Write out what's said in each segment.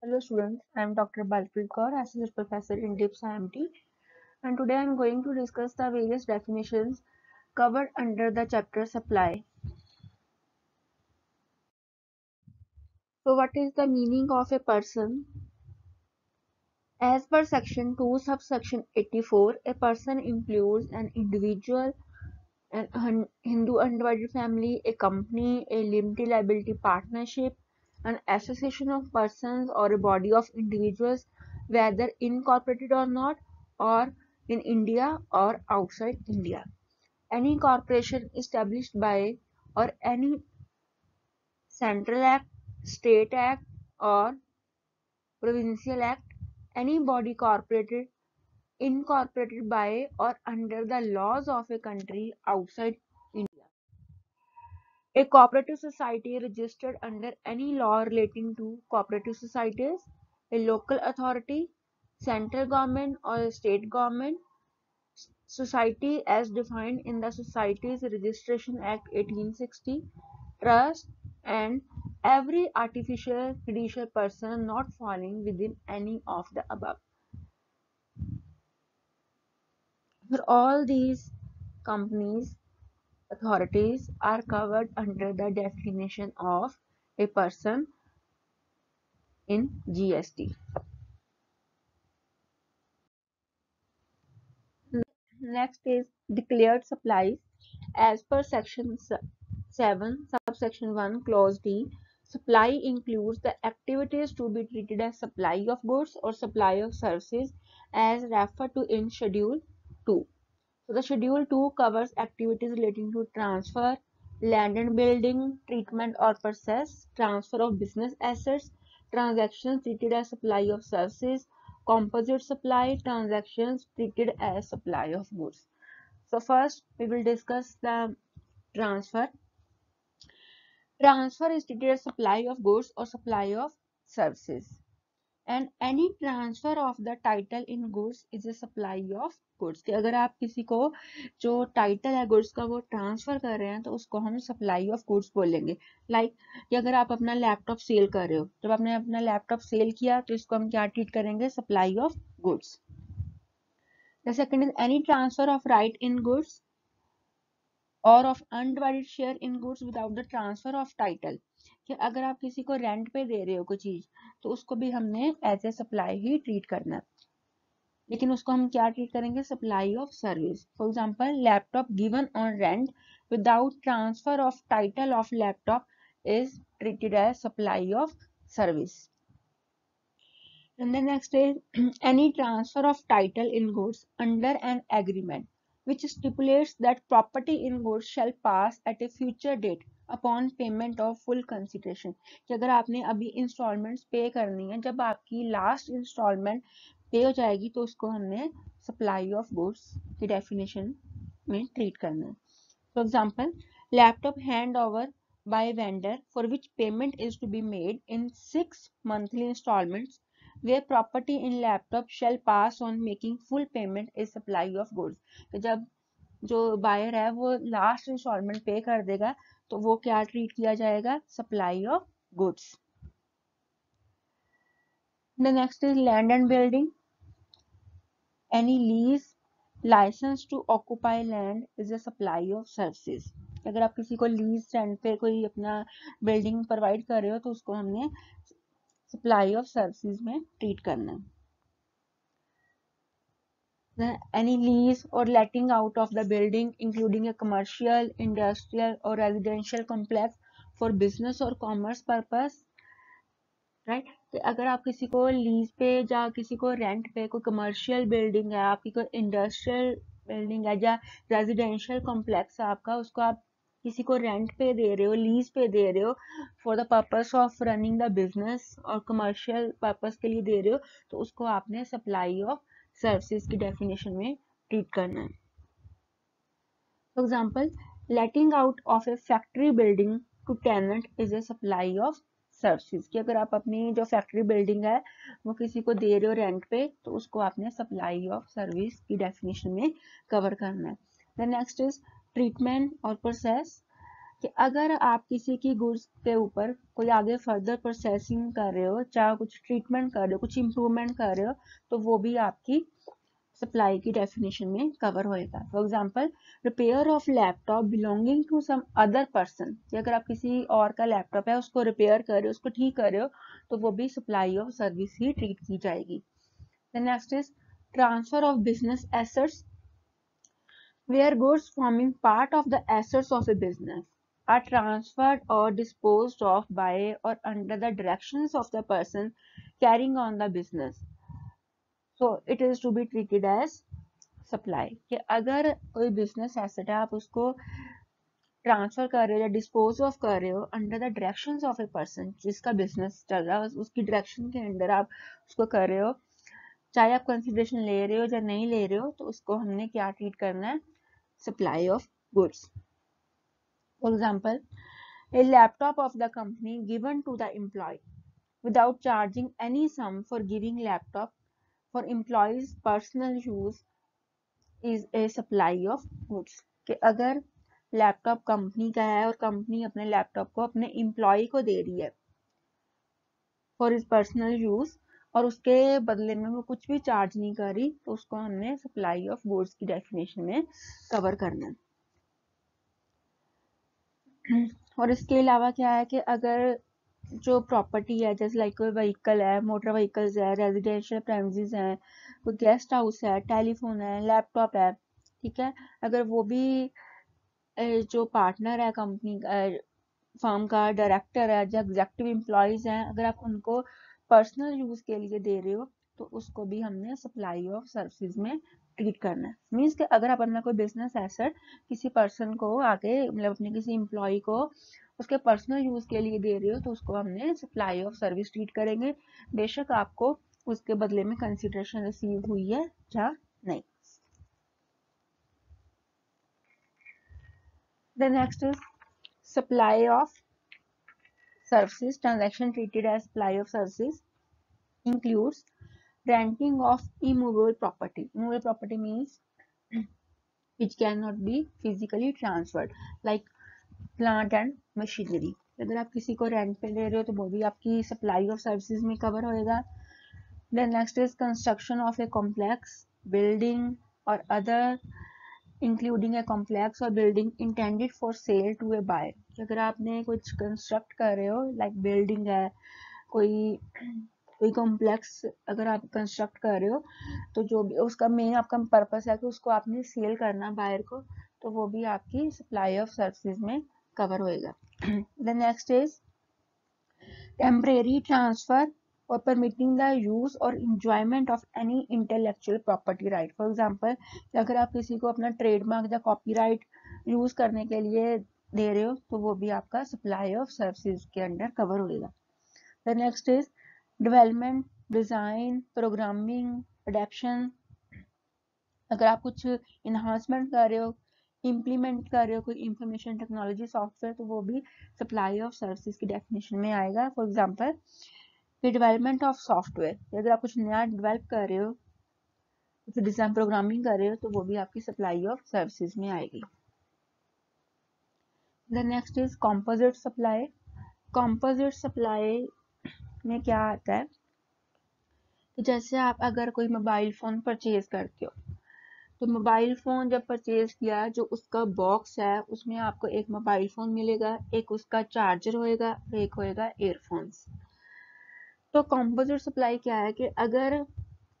Hello students, I am Dr. Balpreet Kaur, Associate Professor in DIPS IMT, and today I am going to discuss the various definitions covered under the chapter Supply. So what is the meaning of a person? As per section 2 subsection 84, a person includes an individual, an Hindu undivided family, a company, a limited liability partnership, an association of persons or a body of individuals, whether incorporated or not, or in India or outside India. Any corporation established by or any central act, state act, or provincial act, any body incorporated by or under the laws of a country outside India. A cooperative society registered under any law relating to cooperative societies, a local authority, central government or state government, society as defined in the Societies Registration Act 1860, trust, and every artificial fiduciary person not falling within any of the above. For all these companies, authorities are covered under the definition of a person in GST. Next is declared supplies. As per section 7, subsection 1, clause D, supply includes the activities to be treated as supply of goods or supply of services as referred to in Schedule 2. So the Schedule 2 covers activities relating to transfer, land and building, treatment or process, transfer of business assets, transactions treated as supply of services, composite supply, transactions treated as supply of goods. So first we will discuss the transfer. Transfer is treated as supply of goods or supply of services. And any transfer of the title in goods is a supply of goods कि अगर आप किसी को जो title है goods का वो transfer कर रहे हैं तो उसको हम सप्लाई ऑफ गुड्स बोलेंगे लाइक कि अगर आप अपना लैपटॉप सेल कर रहे हो जब आपने अपना लैपटॉप सेल किया तो इसको हम क्या ट्रीट करेंगे supply of goods the second is any transfer of right in goods और of undivided share in goods without the transfer of title कि अगर आप किसी को रेंट पे दे रहे हो कोई चीज तो उसको भी हमने एज ए सप्लाई ही ट्रीट करना है लेकिन उसको हम क्या ट्रीट करेंगे supply of service for example laptop given on rent without transfer of title of laptop is treated as supply of service and the next is any transfer of title in goods under an agreement which stipulates that property in goods shall pass at a future date upon payment of full consideration कि अगर आपने अभी installments पे करनी है जब आपकी last instalment पे हो जाएगी तो उसको हमने सप्लाई ऑफ गुड्स की डेफिनेशन में ट्रीट करना है for example laptop hand over by vendor for which payment is to be made in 6 monthly installments where property in laptop shall pass on making full payment is supply of goods तो जब जो buyer है वो last instalment पे कर देगा तो वो क्या ट्रीट किया जाएगा supply of goods the next is land and building any lease licence to occupy land is a supply of services अगर आप किसी को लीज रेंट पे कोई अपना बिल्डिंग प्रोवाइड कर रहे हो तो उसको हमने सप्लाई ऑफ सर्विसेज में ट्रीट करना है any lease or letting out of the building including a commercial industrial or residential complex for business or commerce purpose right तो अगर आप किसी को लीज पे या किसी को रेंट पे कोई कमर्शियल बिल्डिंग है आपकी कोई इंडस्ट्रियल बिल्डिंग है या रेजिडेंशियल कॉम्प्लेक्स है आपका उसको आप किसी को रेंट पे दे रहे हो लीज पे दे रहे हो for the purpose of running the business और कमर्शियल पर्पस के लिए दे रहे हो तो उसको आपने सप्लाई ऑफ सर्विसेज की डेफिनेशन में ट्रीट करना है for example letting out of a factory building to tenant is a supply of services कि अगर आप अपनी जो फैक्ट्री बिल्डिंग है वो किसी को दे रहे हो रेंट पे तो उसको आपने सप्लाई ऑफ सर्विस की डेफिनेशन में कवर करना है द नेक्स्ट इज ट्रीटमेंट और प्रोसेस कि अगर आप किसी की गुड्स के ऊपर कोई आगे फर्दर प्रोसेसिंग कर रहे हो, चाहे कुछ ट्रीटमेंट कर रहे हो, कुछ इम्प्रूवमेंट कर रहे हो, तो वो भी आपकी सप्लाई की डेफिनेशन में कवर होएगा। For example, repair of laptop belonging to some other person, कि अगर आप किसी और का लैपटॉप है उसको रिपेयर कर रहे हो, उसको ठीक कर रहे हो, तो वो भी supply of service he treat की जाएगी। The next is transfer of business assets, where goods forming part of the assets of a business are transferred or disposed of by or under the directions of the person carrying on the business. So it is to be treated as supply. कि अगर कोई business asset है आप उसको transfer कर रहे हो या डिस्पोज ऑफ कर रहे हो under the directions of a person, जिसका बिजनेस चल रहा है उसकी डायरेक्शन के अंडर आप उसको कर रहे हो, चाहे आप कंसिडरेशन ले रहे हो या नहीं ले रहे हो, तो उसको हमने क्या ट्रीट करना है, supply of goods. For example, a laptop of the company given to the employee without charging any sum for giving laptop for employees personal use is a supply of goods। कि अगर laptop company का है और company अपने laptop को अपने employ को दे रही है फॉर इज पर्सनल यूज, और उसके बदले में वो कुछ भी चार्ज नहीं कर रही, तो उसको हमने सप्लाई ऑफ गुड्स की डेफिनेशन में कवर करना है। और इसके अलावा क्या है कि अगर जो प्रॉपर्टी है, जैसे लाइक कोई व्हीकल है, मोटर व्हीकल्स है, रेजिडेंशियल प्रेमिसेस हैं, कोई गेस्ट हाउस है, टेलीफोन है, लैपटॉप है, ठीक है, अगर वो भी जो पार्टनर है कंपनी फर्म का, डायरेक्टर है, जो एग्जेक्टिव एम्प्लॉयज हैं, अगर आप उनको पर्सनल यूज के लिए दे रहे हो, तो उसको भी हमने सप्लाई ऑफ सर्विसेज में ट्रीट करना है। मीन्स कि अगर आप अपना कोई बिजनेस एसेट किसी पर्सन को आगे, मतलब अपने किसी एम्प्लॉय को उसके पर्सनल यूज के लिए दे रहे हो, तो उसको हमने सप्लाई ऑफ सर्विस ट्रीट करेंगे, बेशक आपको उसके बदले में कंसिडरेशन रिसीव हुई है या नहीं। The next is supply of services. Transaction treated as supply of services includes renting of immovable property. Immovable property means which cannot be physically transferred, like plant and machinery. अगर आप किसी को rent पे ले रहे हो तो वो भी आपकी सप्लाई ऑफ सर्विसेज में कवर होएगा। Then next is construction of a complex building or other including a complex और building intended for sale to a buyer. अगर आपने कुछ कंस्ट्रक्ट कर रहे हो, लाइक बिल्डिंग है, कोई कॉम्प्लेक्स अगर आप कंस्ट्रक्ट कर रहे हो, तो जो भी उसका मेन आपका पर्पस है कि उसको आपने सेल करना बायर को, तो वो भी आपकी सप्लाई ऑफ सर्विसेज में कवर होएगा। The next is temporary transfer or permitting the use or enjoyment of any intellectual property right। For example, अगर आप किसी को अपना ट्रेडमार्क या कॉपीराइट यूज करने के लिए दे रहे हो, तो वो भी आपका सप्लाई ऑफ सर्विसेज के अंडर कवर होगा। The next is development, design, programming, adaptation. अगर आप कुछ इन्हांसमेंट कर रहे हो, इम्प्लीमेंट कर रहे हो कोई इंफॉर्मेशन टेक्नोलॉजी सॉफ्टवेयर, तो वो भी सप्लाई ऑफ सर्विसेज की डेफिनेशन में आएगा। For example, development of software, अगर आप कुछ नया डेवलप कर रहे हो, कुछ डिजाइन प्रोग्रामिंग कर रहे हो, तो वो भी आपकी सप्लाई ऑफ सर्विसेज में आएगी। The next is composite supply. Composite supply में क्या आता है कि जैसे आप अगर कोई मोबाइल फोन परचेज करते हो, तो मोबाइल फोन जब परचेज किया, जो उसका बॉक्स है उसमें आपको एक मोबाइल फोन मिलेगा, एक उसका चार्जर होएगा, एक होएगा ईयरफोन्स। तो कॉम्पोजिट सप्लाई क्या है कि अगर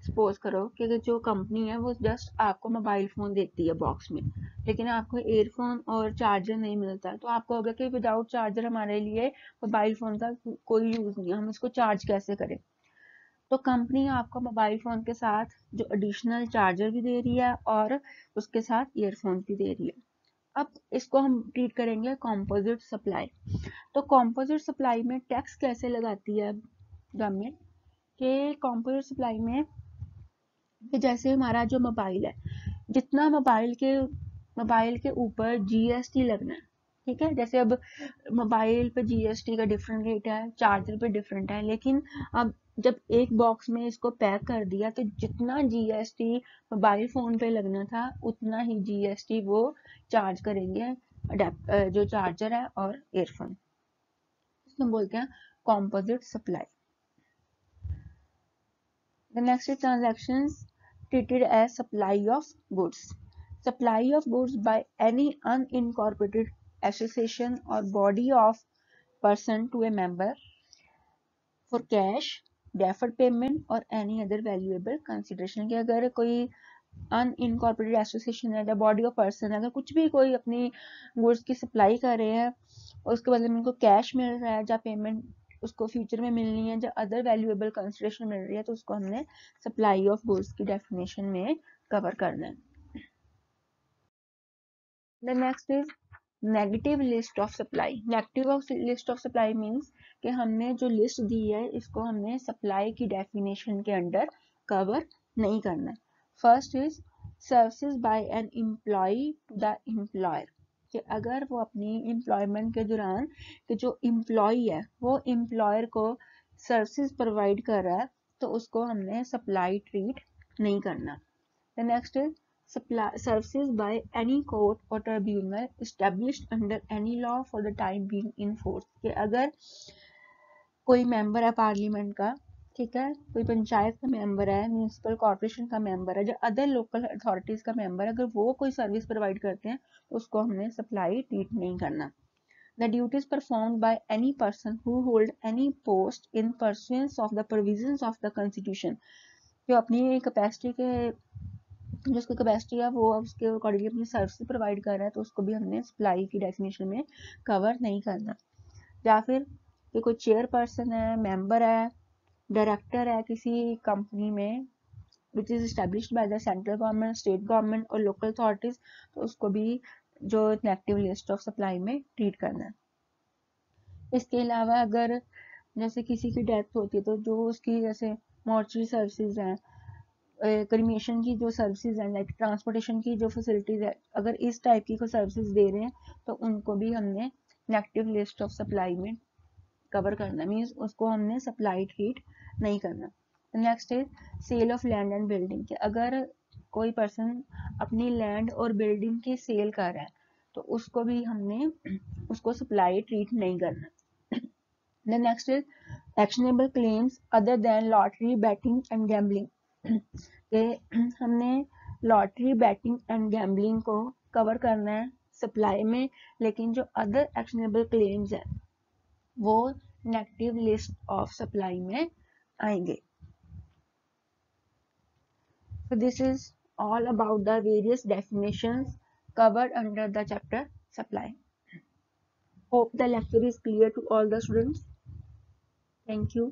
सपोज करो कि जो कंपनी है वो जस्ट आपको मोबाइल फोन देती है बॉक्स में, लेकिन आपको ईयरफोन और चार्जर नहीं मिलता, तो आपको होगा कि विदाउट चार्जर हमारे लिए मोबाइल फोन का कोई यूज नहीं है, हम इसको चार्ज कैसे करें। तो कंपनी आपको मोबाइल फोन के साथ जो एडिशनल चार्जर भी दे रही है और उसके साथ ईयरफोन भी दे रही है। अब इसको हम ट्रीट करेंगे कॉम्पोजिट सप्लाई। तो कॉम्पोजिट सप्लाई में टैक्स कैसे लगाती है गवर्नमेंट के कॉम्पोजिट सप्लाई में, कि जैसे हमारा जो मोबाइल है, जितना मोबाइल के ऊपर जीएसटी लगना है, ठीक है, जैसे अब मोबाइल पे जीएसटी का डिफरेंट रेट है, चार्जर पे डिफरेंट है, लेकिन अब जब एक बॉक्स में इसको पैक कर दिया, तो जितना जीएसटी मोबाइल फोन पे लगना था उतना ही जीएसटी वो चार्ज करेंगे जो चार्जर है और ईयरफोन, इसमें बोलते हैं composite supply. The next is transactions treated as supply of goods. Supply of goods by any unincorporated association or body of person to a member for cash, deferred payment or any other valuable consideration। कि अगर कोई unincorporated association है या body of person है, अगर कुछ भी कोई अपनी गुड्स की सप्लाई कर रहे हैं और उसके बदले में उनको कैश मिल रहा है या पेमेंट उसको फ्यूचर में मिलनी है या अदर वैल्यूएबल कंसिडरेशन मिल रही है, तो उसको हमने सप्लाई ऑफ गुड्स की डेफिनेशन में कवर करना है। The next is negative list of supply. Negative list of supply means कि हमने जो लिस्ट दी है इसको हमने सप्लाई की डेफिनेशन के अंडर कवर नहीं करना है। First is services by an employee to the employer, कि अगर वो अपनी एम्प्लॉयमेंट के दौरान कि जो एम्प्लॉय है वो एम्प्लॉयर को सर्विसेज प्रोवाइड कर रहा है तो उसको हमने सप्लाई ट्रीट नहीं करना। The next is services by any court or tribunal established under any law for the time being in force, कि अगर कोई मेंबर है पार्लियामेंट का, ठीक है, कोई पंचायत का मेंबर है, म्यूनिसिपल कॉर्पोरेशन का मेंबर है, जो अदर लोकल अथॉरिटीज का मेंबर है, अगर वो कोई सर्विस प्रोवाइड करते हैं तो उसको हमने सप्लाई ट्रीट नहीं करना। The duties performed by any person who hold any post in pursuance of the provisions of the constitution, जो अपनी कैपेसिटी के जो उसकी कैपेसिटी है वो उसके अकॉर्डिंगली अपनी सर्विस प्रोवाइड कर रहा है तो उसको भी हमने सप्लाई की डेफिनेशन में कवर नहीं करना। या फिर कि कोई चेयरपर्सन है, मेंबर है, डायरेक्टर है किसी कंपनी में which is established by the central government, state government और लोकल अथॉरिटीज, तो उसको भी जो नेगेटिव लिस्ट ऑफ सप्लाई में ट्रीट करना है। इसके अलावा अगर जैसे किसी की डेथ होती है तो जो उसकी जैसे मॉर्चरी सर्विसेज हैं, क्रीमेशन की जो सर्विसेज हैं, लाइक ट्रांसपोर्टेशन की जो फैसिलिटीज है, अगर इस टाइप की कोई सर्विसेज दे रहे हैं तो उनको भी हमने नेगेटिव लिस्ट ऑफ सप्लाई में कवर करना, मीन्स उसको हमने सप्लाई ट्रीट नहीं करना। Next is sale of land and building, कि अगर कोई पर्सन अपनी लैंड और बिल्डिंग की सेल कर रहा है तो उसको भी हमने उसको सप्लाई ट्रीट नहीं करना। The next is actionable claims other than lottery, betting and gambling, कि हमने लॉटरी, बैटिंग एंड गैम्बलिंग को कवर करना है सप्लाई में, लेकिन जो अदर एक्शनेबल क्लेम्स है वो नेगेटिव लिस्ट ऑफ सप्लाई में आएंगे। So this is all about the various definitions covered under the chapter supply. Hope the lecture is clear to all the students. Thank you.